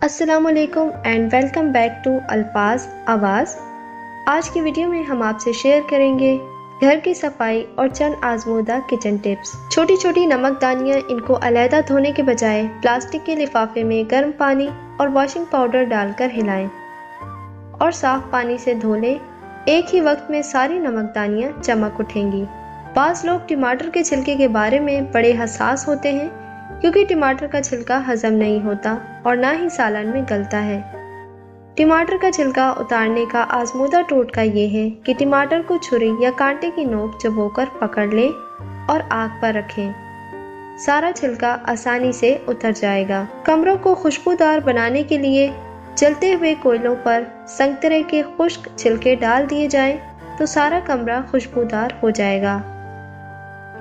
अस्सलामुअलैकुम and welcome back to अल्फाज आवाज़। आज की वीडियो में हम आपसे शेयर करेंगे घर की सफाई और चंद आजमूदा किचन टिप्स। छोटी छोटी नमकदानियाँ, इनको अलहदा धोने के बजाय प्लास्टिक के लिफाफे में गर्म पानी और वॉशिंग पाउडर डालकर हिलाएं और साफ पानी से धो लें। एक ही वक्त में सारी नमकदानियाँ चमक उठेंगी। बाज़ लोग टमाटर के छिलके के बारे में बड़े हसास होते हैं क्योंकि टमाटर का छिलका हजम नहीं होता और ना ही सालन में गलता है। टमाटर का छिलका उतारने का आजमूदा टोटका ये है कि टमाटर को छुरी या कांटे की नोक चबोकर पकड़ लें और आग पर रखें। सारा छिलका आसानी से उतर जाएगा। कमरों को खुशबूदार बनाने के लिए जलते हुए कोयलों पर संतरे के खुश्क छिलके डाल दिए जाएं तो सारा कमरा खुशबूदार हो जाएगा।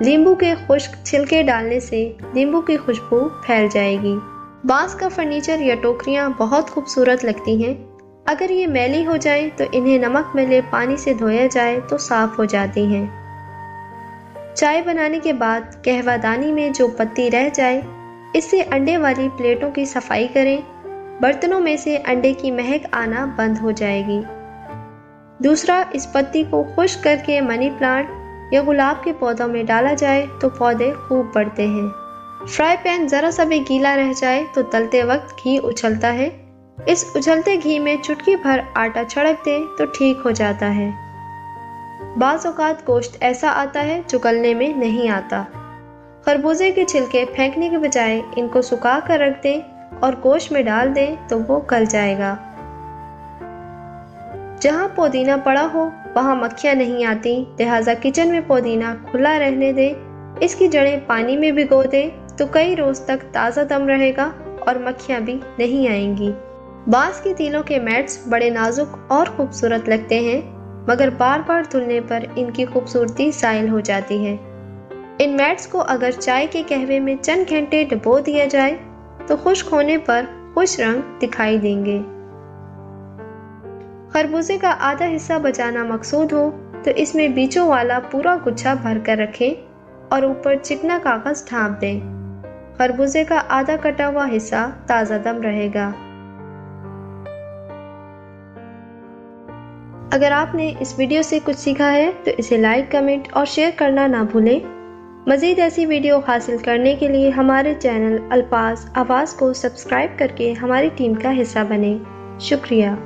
नींबू के खुश्क छिलके डालने से नींबू की खुशबू फैल जाएगी। बांस का फर्नीचर या टोकरियां बहुत खूबसूरत लगती हैं। अगर ये मैली हो जाएं तो इन्हें नमक मिले पानी से धोया जाए तो साफ हो जाती हैं। चाय बनाने के बाद कहवादानी में जो पत्ती रह जाए, इससे अंडे वाली प्लेटों की सफाई करें। बर्तनों में से अंडे की महक आना बंद हो जाएगी। दूसरा, इस पत्ती को खुश्क करके मनी प्लांट या गुलाब के पौधों में डाला जाए तो पौधे खूब बढ़ते हैं। फ्राई पैन ज़रा सा भी गीला रह जाए तो तलते वक्त घी उछलता है। इस उछलते घी में चुटकी भर आटा छिड़क दें तो ठीक हो जाता है। बाज़ औक़ात गोश्त ऐसा आता है जो गलने में नहीं आता। खरबूजे के छिलके फेंकने के बजाय इनको सुखा कर रख दें और गोश्त में डाल दें तो वो गल जाएगा। जहाँ पुदीना पड़ा हो वहाँ मक्खियाँ नहीं आती, लिहाजा किचन में पुदीना खुला रहने दें। इसकी जड़ें पानी में भिगो दें तो कई रोज तक ताज़ा दम रहेगा और मक्खियाँ भी नहीं आएंगी। बांस की तीलों के मैट्स बड़े नाजुक और खूबसूरत लगते हैं, मगर बार बार धुलने पर इनकी खूबसूरती ज़ाइल हो जाती है। इन मैट्स को अगर चाय के कहवे में चंद घंटे डुबो दिया जाए तो खुश्क होने पर खुश रंग दिखाई देंगे। खरबूजे का आधा हिस्सा बचाना मकसूद हो तो इसमें बीजों वाला पूरा गुच्छा भर कर रखें और ऊपर चिकना कागज ढांप दें। खरबूजे का आधा कटा हुआ हिस्सा ताज़ा दम रहेगा। अगर आपने इस वीडियो से कुछ सीखा है तो इसे लाइक, कमेंट और शेयर करना ना भूलें। मज़ीद ऐसी वीडियो हासिल करने के लिए हमारे चैनल अल्फाज आवाज़ को सब्सक्राइब करके हमारी टीम का हिस्सा बनें। शुक्रिया।